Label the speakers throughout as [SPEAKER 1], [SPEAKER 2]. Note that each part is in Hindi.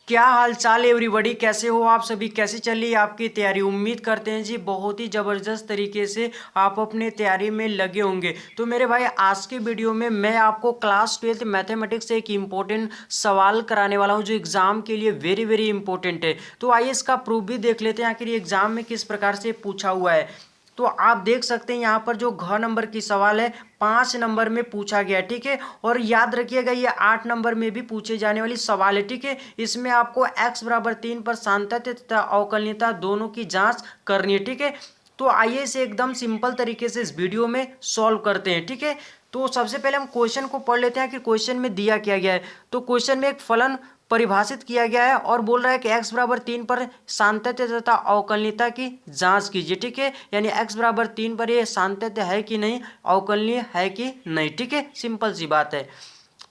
[SPEAKER 1] क्या हाल चाल एवरीबॉडी, कैसे हो आप सभी। कैसे चल रही है आपकी तैयारी। उम्मीद करते हैं जी बहुत ही ज़बरदस्त तरीके से आप अपने तैयारी में लगे होंगे। तो मेरे भाई आज के वीडियो में मैं आपको क्लास 12th मैथमेटिक्स से एक इम्पोर्टेंट सवाल कराने वाला हूं जो एग्जाम के लिए वेरी वेरी इंपॉर्टेंट है। तो आइए इसका प्रूफ भी देख लेते हैं आखिर एग्जाम में किस प्रकार से पूछा हुआ है। तो आप देख सकते हैं यहाँ पर जो घ नंबर की सवाल है 5 नंबर में पूछा गया है, ठीक है। और याद रखिएगा ये 8 नंबर में भी पूछे जाने वाली सवाल है, ठीक है। इसमें आपको x बराबर 3 पर सातत्य तथा अवकलनीयता दोनों की जांच करनी है, ठीक है। तो आइए इसे एकदम सिंपल तरीके से इस वीडियो में सॉल्व करते हैं, ठीक है। तो सबसे पहले हम क्वेश्चन को पढ़ लेते हैं कि क्वेश्चन में दिया क्या गया है। तो क्वेश्चन में एक फलन परिभाषित किया गया है और बोल रहा है कि x बराबर 3 पर सातत्य तथा अवकलनीयता की जांच कीजिए, ठीक है। यानी x बराबर 3 पर ये सातत्य है कि नहीं, अवकलनीय है कि नहीं, ठीक है। सिंपल सी बात है।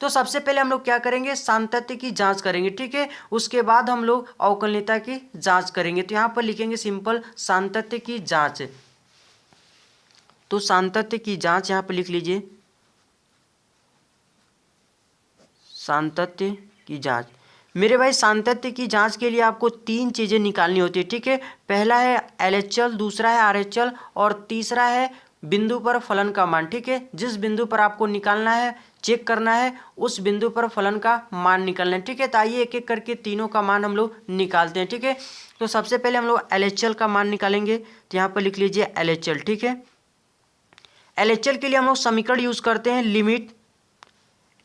[SPEAKER 1] तो सबसे पहले हम लोग क्या करेंगे, सातत्य की जांच करेंगे, ठीक है। उसके बाद हम लोग अवकलनीयता की जांच करेंगे। तो यहाँ पर लिखेंगे सिंपल सातत्य की जांच। तो सातत्य की जांच यहाँ पर लिख लीजिए, सातत्य की जांच। मेरे भाई सातत्य की जांच के लिए आपको 3 चीज़ें निकालनी होती है, ठीक है। पहला है LHL, दूसरा है RHL और तीसरा है बिंदु पर फलन का मान, ठीक है। जिस बिंदु पर आपको निकालना है, चेक करना है, उस बिंदु पर फलन का मान निकालना है, ठीक है। तो आइए एक एक करके तीनों का मान हम लोग निकालते हैं, ठीक है। तो सबसे पहले हम लोग LHL का मान निकालेंगे। तो यहाँ पर लिख लीजिए LHL, ठीक है। LHL के लिए हम लोग समीकरण यूज करते हैं limit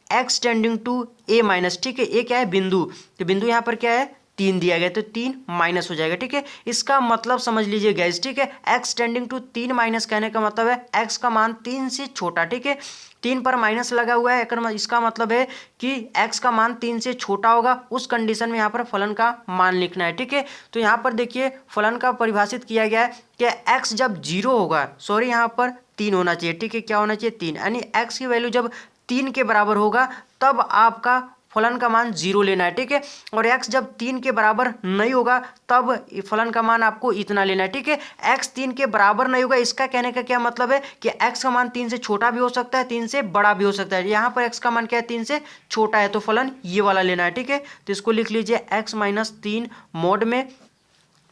[SPEAKER 1] x tending to a minus, ठीक है। ए क्या है, बिंदु। तो बिंदु यहाँ पर क्या है, 3 दिया गया, तो 3 माइनस हो जाएगा, ठीक है। इसका मतलब समझ लीजिए गैस, ठीक है। x टेंडिंग टू 3 माइनस कहने का मतलब है x का मान 3 से छोटा, ठीक है। 3 पर माइनस लगा हुआ है, इसका मतलब है कि x का मान 3 से छोटा होगा। उस कंडीशन में यहाँ पर फलन का मान लिखना है, ठीक है। तो यहाँ पर देखिए फलन का परिभाषित किया गया है कि x जब 0 होगा, सॉरी यहाँ पर 3 होना चाहिए, ठीक है। क्या होना चाहिए, 3। यानी x की वैल्यू जब 3 के बराबर होगा तब आपका फलन का मान 0 लेना है, ठीक है। और x जब 3 के बराबर नहीं होगा तब फलन का मान आपको इतना लेना है, ठीक है। x 3 के बराबर नहीं होगा, इसका कहने का क्या मतलब है कि x का मान 3 से छोटा भी हो सकता है, 3 से बड़ा भी हो सकता है। यहाँ पर x का मान क्या है, 3 से छोटा है, तो फलन ये वाला लेना है, ठीक है। तो इसको लिख लीजिए x माइनस 3 मोड में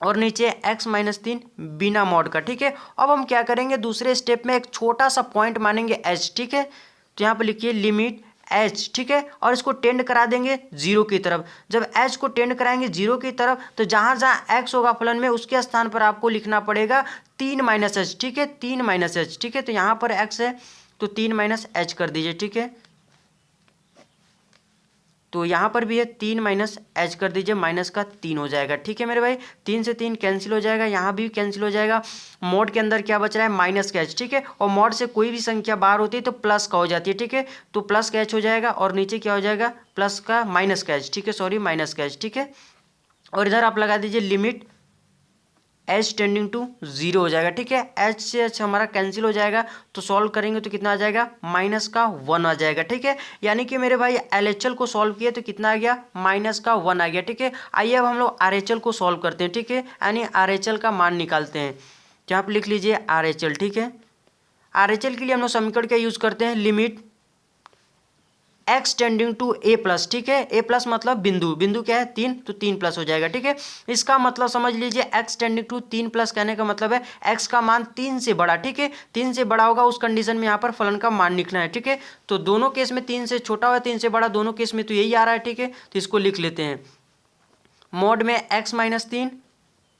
[SPEAKER 1] और नीचे x माइनस 3 बिना मॉड का, ठीक है। अब हम क्या करेंगे, दूसरे स्टेप में एक छोटा सा पॉइंट मानेंगे h, ठीक है। तो यहाँ पर लिखिए लिमिट h, ठीक है। और इसको टेंड करा देंगे 0 की तरफ। जब h को टेंड कराएंगे 0 की तरफ तो जहाँ जहाँ x होगा फलन में उसके स्थान पर आपको लिखना पड़ेगा 3 माइनस h, ठीक है। 3 माइनस h, ठीक है। तो यहाँ पर x है तो 3 माइनस h कर दीजिए, ठीक है। तो यहाँ पर भी है 3 माइनस h कर दीजिए, माइनस का 3 हो जाएगा, ठीक है मेरे भाई। 3 से 3 कैंसिल हो जाएगा, यहाँ भी कैंसिल हो जाएगा। मॉड के अंदर क्या बच रहा है, माइनस का h, ठीक है। और मॉड से कोई भी संख्या बाहर होती है तो प्लस का हो जाती है, ठीक है। तो प्लस का h हो जाएगा और नीचे क्या हो जाएगा, प्लस का माइनस का h, ठीक है। सॉरी माइनस का h, ठीक है। और इधर आप लगा दीजिए लिमिट h टेंडिंग टू 0 हो जाएगा, ठीक है। h से h हमारा कैंसिल हो जाएगा तो सॉल्व करेंगे तो कितना आ जाएगा, माइनस का 1 आ जाएगा, ठीक है। यानी कि मेरे भाई LHL को सॉल्व किए तो कितना आ गया, माइनस का 1 आ गया, ठीक है। आइए अब हम लोग RHL को सॉल्व करते हैं, ठीक है। यानी RHL का मान निकालते हैं। यहाँ पर लिख लीजिए RHL, ठीक है। RHL के लिए हम लोग समीकरण क्या यूज करते हैं, limit x tending to a plus, ठीक है। a प्लस मतलब बिंदु, बिंदु क्या है 3, तो 3 प्लस हो जाएगा, ठीक है। इसका मतलब समझ लीजिए x टेंडिंग टू 3 प्लस कहने का मतलब है x का मान 3 से बड़ा, ठीक है। 3 से बड़ा होगा उस कंडीशन में यहाँ पर फलन का मान लिखना है, ठीक है। तो दोनों केस में 3 से छोटा हुआ 3 से बड़ा, दोनों केस में तो यही आ रहा है, ठीक है। तो इसको लिख लेते हैं मॉड में x माइनस 3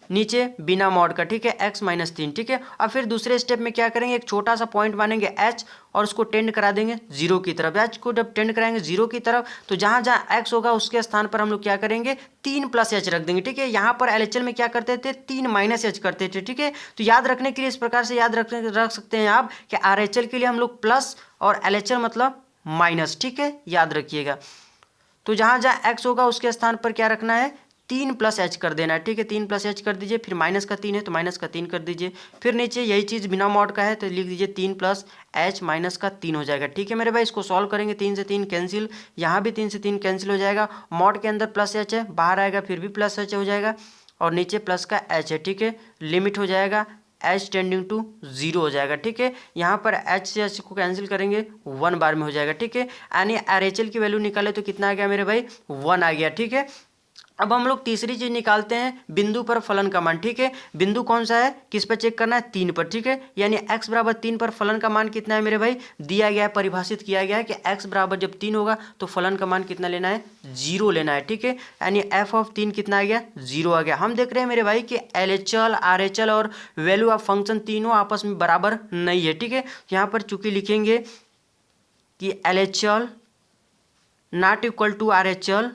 [SPEAKER 1] नीचे बिना मॉड का, ठीक है, x माइनस 3, ठीक है। अब फिर दूसरे स्टेप में क्या करेंगे, एक छोटा सा पॉइंट मानेंगे h और उसको टेंड करा देंगे 0 की तरफ। h को जब टेंड कराएंगे 0 की तरफ तो जहाँ जहाँ x होगा उसके स्थान पर हम लोग क्या करेंगे, 3 प्लस h रख देंगे, ठीक है। यहाँ पर LHL में क्या करते थे, 3 माइनस h करते थे, ठीक है। तो याद रखने के लिए इस प्रकार से याद रख सकते हैं आप कि RHL के लिए हम लोग प्लस और LHL मतलब माइनस, ठीक है, याद रखिएगा। तो जहाँ जहाँ x होगा उसके स्थान पर क्या रखना है, 3 प्लस h कर देना है, ठीक है। 3 प्लस h कर दीजिए, फिर माइनस का 3 है तो माइनस का 3 कर दीजिए। फिर नीचे यही चीज़ बिना मॉड का है तो लिख दीजिए 3 प्लस h माइनस का 3 हो जाएगा, ठीक है मेरे भाई। इसको सॉल्व करेंगे 3 से 3 कैंसिल, यहाँ भी 3 से 3 कैंसिल हो जाएगा। मॉड के अंदर प्लस h है, बाहर आएगा फिर भी प्लस h हो जाएगा और नीचे प्लस का h है, ठीक है। लिमिट हो जाएगा h टेंडिंग टू 0 हो जाएगा, ठीक है। यहाँ पर h से h को कैंसिल करेंगे 1 बार में हो जाएगा, ठीक है। यानी RHL की वैल्यू निकाले तो कितना आ गया मेरे भाई, 1 आ गया, ठीक है। अब हम लोग तीसरी चीज निकालते हैं, बिंदु पर फलन का मान। ठीक है, बिंदु कौन सा है, किस पर चेक करना है, 3 पर। ठीक है, यानी x बराबर 3 पर फलन का मान कितना है मेरे भाई, दिया गया है, परिभाषित किया गया है कि x बराबर जब 3 होगा तो फलन का मान कितना लेना है, 0 लेना है। ठीक है, यानी f ऑफ 3 कितना आ गया, 0 आ गया। हम देख रहे हैं मेरे भाई कि LHL RHL और वैल्यू ऑफ फंक्शन तीनों आपस में बराबर नहीं है। ठीक है, यहाँ पर चूंकि लिखेंगे कि LHL not equal to RHL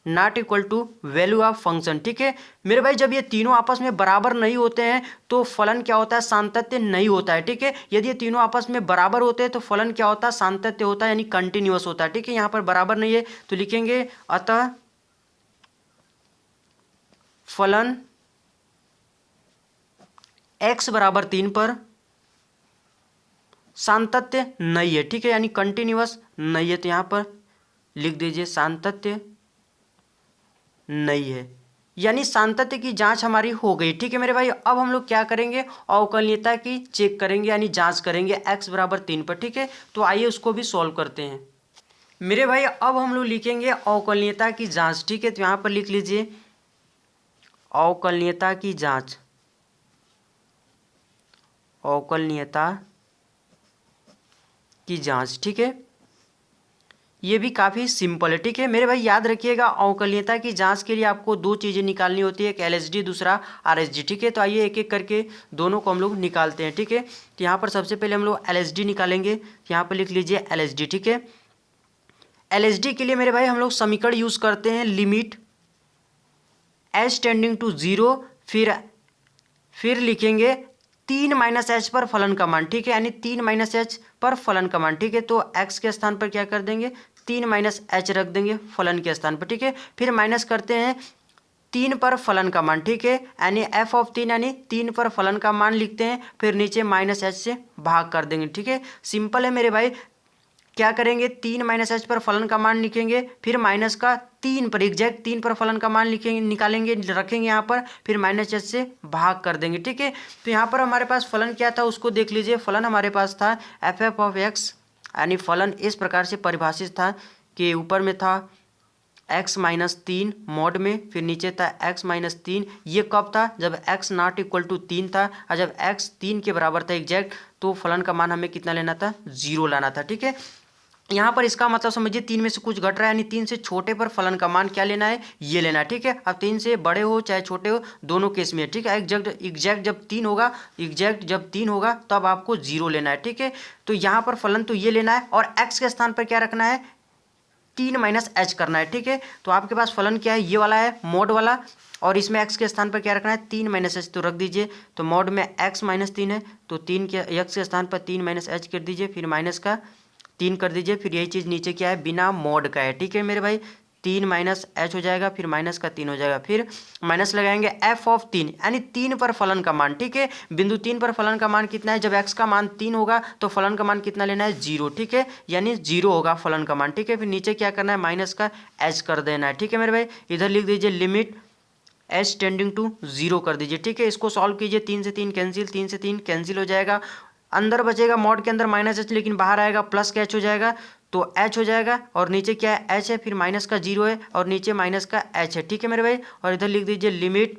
[SPEAKER 1] not equal to value of function. ठीक है मेरे भाई, जब ये तीनों आपस में बराबर नहीं होते हैं तो फलन क्या होता है, सातत्य नहीं होता है। ठीक है, यदि ये तीनों आपस में बराबर होते हैं तो फलन क्या होता है, सातत्य होता है, यानी कंटिन्यूअस होता है। ठीक है, यहाँ पर बराबर नहीं है तो लिखेंगे अतः फलन x बराबर 3 पर सातत्य नहीं है। ठीक है, यानी कंटिन्यूअस नहीं है, तो यहाँ पर लिख दीजिए सातत्य नहीं है, यानी सातत्य की जांच हमारी हो गई। ठीक है मेरे भाई, अब हम लोग क्या करेंगे, अवकलनीयता की चेक करेंगे, यानी जांच करेंगे x बराबर 3 पर। ठीक है, तो आइए उसको भी सॉल्व करते हैं मेरे भाई। अब हम लोग लिखेंगे अवकलनीयता की जांच। ठीक है, तो यहाँ पर लिख लीजिए अवकलनीयता की जांच, अवकलनीयता की जांच। ठीक है, ये भी काफ़ी सिंपल है। ठीक है मेरे भाई, याद रखिएगा अवकलनीयता की जांच के लिए आपको दो चीज़ें निकालनी होती है, एक LHD दूसरा RHG। ठीक है, तो आइए एक एक करके दोनों को हम लोग निकालते हैं। ठीक है, तो यहाँ पर सबसे पहले हम लोग LHD निकालेंगे, यहाँ पर लिख लीजिए LHD। ठीक है, LHD के लिए मेरे भाई हम लोग समीकरण यूज़ करते हैं, लिमिट h टेंडिंग टू 0, फिर लिखेंगे 3 माइनस एच पर फलन का मान। ठीक है, यानी 3 माइनस एच पर फलन का मान। ठीक है, तो x के स्थान पर क्या कर देंगे, 3 माइनस एच रख देंगे फलन के स्थान पर। ठीक है, फिर माइनस करते हैं 3 पर फलन का मान। ठीक है, यानी f ऑफ 3 यानी 3 पर फलन का मान लिखते हैं, फिर नीचे माइनस एच से भाग कर देंगे। ठीक है, सिंपल है मेरे भाई, क्या करेंगे 3 माइनस एच पर फलन का मान लिखेंगे, फिर माइनस का 3 पर एग्जैक्ट 3 पर फलन का मान लिखेंगे, निकालेंगे, रखेंगे यहाँ पर, फिर माइनस एच से भाग कर देंगे। ठीक है, तो यहाँ पर हमारे पास फलन क्या था उसको देख लीजिए। फलन हमारे पास था f ऑफ x, यानी फलन इस प्रकार से परिभाषित था कि ऊपर में था x माइनस 3 मॉड में, फिर नीचे था x माइनस 3। ये कब था, जब x नॉट इक्वल टू 3 था, और जब x 3 के बराबर था एग्जैक्ट, तो फलन का मान हमें कितना लेना था, 0 लाना था। ठीक है, यहाँ पर इसका मतलब समझिए 3 में से कुछ घट रहा है, यानी 3 से छोटे पर फलन का मान क्या लेना है, ये लेना है। ठीक है, अब 3 से बड़े हो चाहे छोटे हो दोनों केस में है। ठीक है, एग्जैक्ट जब 3 होगा, एग्जैक्ट जब 3 होगा तब आपको 0 लेना है। ठीक है, तो यहाँ पर फलन तो ये लेना है और x के स्थान पर क्या रखना है, 3 माइनस एच करना है। ठीक है, तो आपके पास फलन क्या है, ये वाला है मोड वाला, और इसमें x के स्थान पर क्या रखना है, 3 माइनस एच तो रख दीजिए। तो मोड में x माइनस 3 है, तो 3 के x के स्थान पर 3 माइनस एच कर दीजिए, फिर माइनस का 3 कर दीजिए, फिर यही चीज़ नीचे क्या है, बिना मोड का है। ठीक है मेरे भाई, 3 माइनस एच हो जाएगा, फिर माइनस का 3 हो जाएगा, फिर माइनस लगाएंगे f ऑफ 3, यानी 3 पर फलन का मान। ठीक है, बिंदु 3 पर फलन का मान कितना है, जब x का मान 3 होगा तो फलन का मान कितना लेना है, 0। ठीक है, यानी 0 होगा फलन का मान। ठीक है, फिर नीचे क्या करना है, माइनस का h कर देना है। ठीक है मेरे भाई, इधर लिख दीजिए लिमिट h टेंडिंग टू 0 कर दीजिए। ठीक है, इसको सॉल्व कीजिए, 3 से 3 कैंसिल, 3 से 3 कैंसिल हो जाएगा, अंदर बचेगा मॉड के अंदर माइनस एच, लेकिन बाहर आएगा प्लस का एच हो जाएगा, तो एच हो जाएगा, और नीचे क्या है, एच है, फिर माइनस का 0 है, और नीचे माइनस का एच है। ठीक है मेरे भाई, और इधर लिख दीजिए लिमिट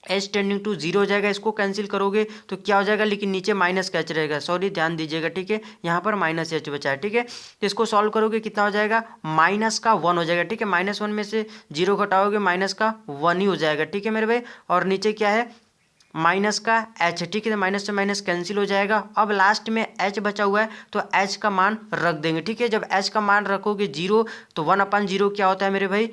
[SPEAKER 1] एच टेंडिंग टू 0 हो जाएगा, इसको कैंसिल करोगे तो क्या हो जाएगा, लेकिन नीचे माइनस का एच रहेगा, सॉरी ध्यान दीजिएगा। ठीक है, यहाँ पर माइनस एच बचा है। ठीक है, तो इसको सॉल्व करोगे कितना हो जाएगा, माइनस का 1 हो जाएगा। ठीक है, -1 में से 0 घटाओगे माइनस का 1 ही हो जाएगा। ठीक है मेरे भाई, और नीचे क्या है, माइनस का एच है। ठीक है, तो माइनस से माइनस कैंसिल हो जाएगा, अब लास्ट में एच बचा हुआ है तो एच का मान रख देंगे। ठीक है, जब एच का मान रखोगे 0 तो 1/0 क्या होता है मेरे भाई,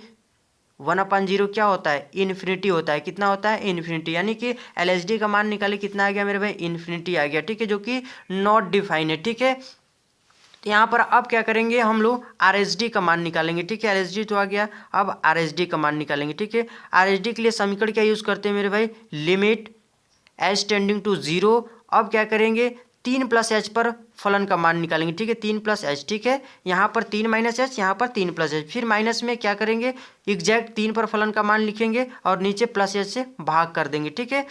[SPEAKER 1] 1/0 क्या होता है, इन्फिनिटी होता है। कितना होता है, इन्फिनिटी, यानी कि LHD का मान निकाले कितना आ गया मेरे भाई, इन्फिनिटी आ गया। ठीक है, जो कि नॉट डिफाइन है। ठीक है, तो यहाँ पर अब क्या करेंगे, हम लोग RHD का मान निकालेंगे। ठीक है, LHD तो आ गया, अब RHD का मान निकालेंगे। ठीक है, RHD के लिए समीकरण क्या यूज़ करते हैं मेरे भाई, लिमिट h टेंडिंग टू 0। अब क्या करेंगे, 3 प्लस एच पर फलन का मान निकालेंगे। ठीक है, 3 प्लस एच। ठीक है, यहाँ पर 3 माइनस एच, यहाँ पर 3 प्लस एच, फिर माइनस में क्या करेंगे, एग्जैक्ट 3 पर फलन का मान लिखेंगे और नीचे प्लस एच से भाग कर देंगे। ठीक है,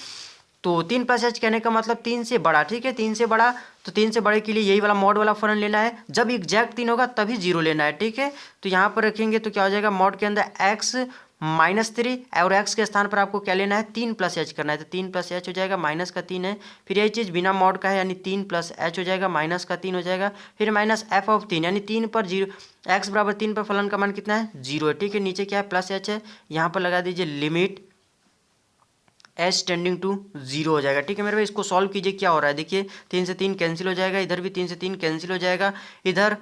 [SPEAKER 1] तो 3 प्लस एच कहने का मतलब 3 से बड़ा, ठीक है, 3 से बड़ा, तो 3 से बड़े के लिए यही वाला मॉड वाला फलन लेना है। जब एग्जैक्ट 3 होगा तभी 0 लेना है, ठीक है। तो यहाँ पर रखेंगे तो क्या हो जाएगा, मॉड के अंदर x -3 और x के स्थान पर आपको क्या लेना है, 3 प्लस एच करना है, तो 3 प्लस एच हो जाएगा, माइनस का 3 है, फिर यही चीज़ बिना मॉड का है, यानी 3 प्लस एच हो जाएगा, माइनस का 3 हो जाएगा, फिर माइनस एफ ऑफ 3, यानी 3 पर 0, x बराबर 3 पर फलन का मान कितना है, 0 है, ठीक है। नीचे क्या है, प्लस एच है, यहाँ पर लगा दीजिए लिमिट एच टेंडिंग टू 0 हो जाएगा, ठीक है मेरे भाई। इसको सॉल्व कीजिए, क्या हो रहा है देखिए, 3 से 3 कैंसिल हो जाएगा, इधर भी 3 से 3 कैंसिल हो जाएगा, इधर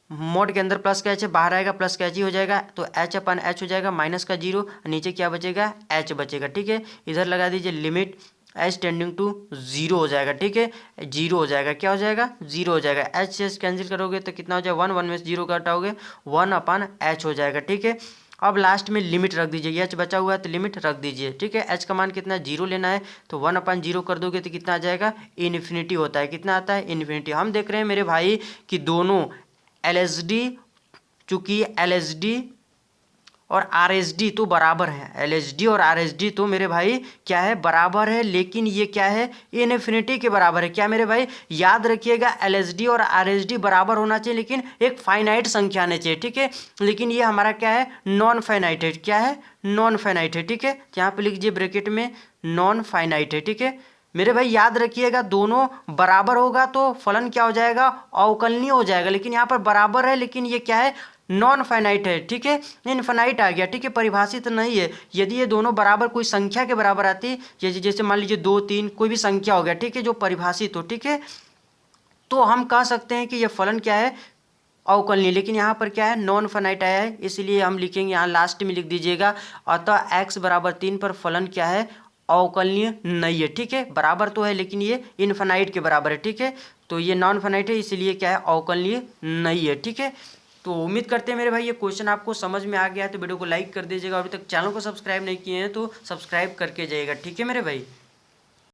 [SPEAKER 1] मोड के अंदर प्लस का एच है, बाहर आएगा प्लस का एच ही हो जाएगा, तो एच अपन एच हो जाएगा, माइनस का 0, नीचे क्या बचेगा, एच बचेगा, ठीक है। इधर लगा दीजिए लिमिट एच टेंडिंग टू 0 हो जाएगा, ठीक है, 0 हो जाएगा, क्या हो जाएगा, 0 हो जाएगा। एच से कैंसिल करोगे तो कितना हो जाएगा, 1, 1 में से 0 घटाओगे 1 अपन एच हो जाएगा, ठीक है। अब लास्ट में लिमिट रख दीजिए, एच बचा हुआ है तो लिमिट रख दीजिए, ठीक है। एच का मान कितना है, 0 लेना है, तो 1/0 कर दोगे तो कितना आ जाएगा, इन्फिनिटी होता है, कितना आता है, इन्फिनिटी। हम देख रहे हैं मेरे भाई कि दोनों LSD, चूंकि LSD और RSD तो बराबर है, LSD और RSD तो मेरे भाई क्या है, बराबर है, लेकिन ये क्या है, इन्फिनिटी के बराबर है। क्या मेरे भाई, याद रखिएगा LSD और RSD बराबर होना चाहिए, लेकिन एक फाइनाइट संख्या आनी चाहिए, ठीक है। लेकिन ये हमारा क्या है, नॉन फाइनाइट है, क्या है, नॉन फाइनाइट है, ठीक है। यहाँ पे लिख दीजिए ब्रैकेट में नॉन फाइनाइट है, ठीक है। मेरे भाई याद रखिएगा, दोनों बराबर होगा तो फलन क्या हो जाएगा, अवकलनीय हो जाएगा, लेकिन यहाँ पर बराबर है, लेकिन ये क्या है, नॉन फाइनाइट है, ठीक है, इनफाइनाइट आ गया, ठीक है, परिभाषित नहीं है। यदि ये दोनों बराबर कोई संख्या के बराबर आती, जैसे मान लीजिए 2, 3 कोई भी संख्या हो गया, ठीक है, जो परिभाषित हो, ठीक है, तो हम कह सकते हैं कि ये फलन क्या है, अवकलनीय। लेकिन यहाँ पर क्या है, नॉन फाइनाइट आया है, इसलिए हम लिखेंगे, यहाँ लास्ट में लिख दीजिएगा, अतः x बराबर 3 पर फलन क्या है, अवकलनीय नहीं है, ठीक है। बराबर तो है लेकिन ये इनफाइनाइट के बराबर है, ठीक है। तो ये नॉन फाइनाइट है, इसलिए क्या है, अवकलनीय नहीं है, ठीक है। तो उम्मीद करते हैं मेरे भाई ये क्वेश्चन आपको समझ में आ गया है, तो वीडियो को लाइक कर दीजिएगा, अभी तक चैनल को सब्सक्राइब नहीं किए हैं तो सब्सक्राइब करके जाइएगा, ठीक है मेरे भाई।